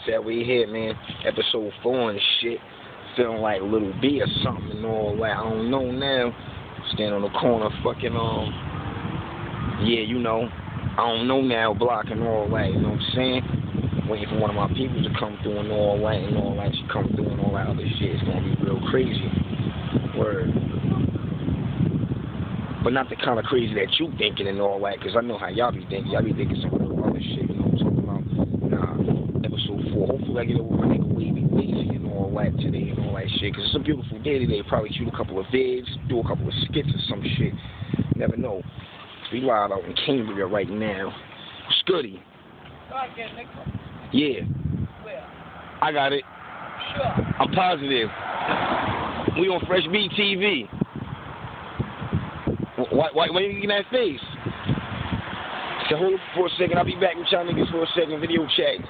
So we here, man. Episode 4 and shit. Feeling like Little B or something and all that. I don't know now. Stand on the corner, fucking yeah, you know. I don't know now, blocking all that. You know what I'm saying? Waiting for one of my people to come through and all that and all that. She come through and all that other shit. It's gonna be real crazy. Word. But not the kind of crazy that you thinking and all that, because I know how y'all be thinking. Y'all be thinking some real other shit, you know what I'm talking about? Nah, episode 4. Hopefully I get over my nigga Wavy Lazy and all that today and all that shit, because it's a beautiful day today. Probably shoot a couple of vids, do a couple of skits or some shit. You never know. We live out in Cambria right now. Scuddy. Yeah. Where? I got it. Sure. I'm positive. We on Fresh Beat TV. Why you getting that face? So hold up for a second. I'll be back with y'all niggas for a second. Video chat.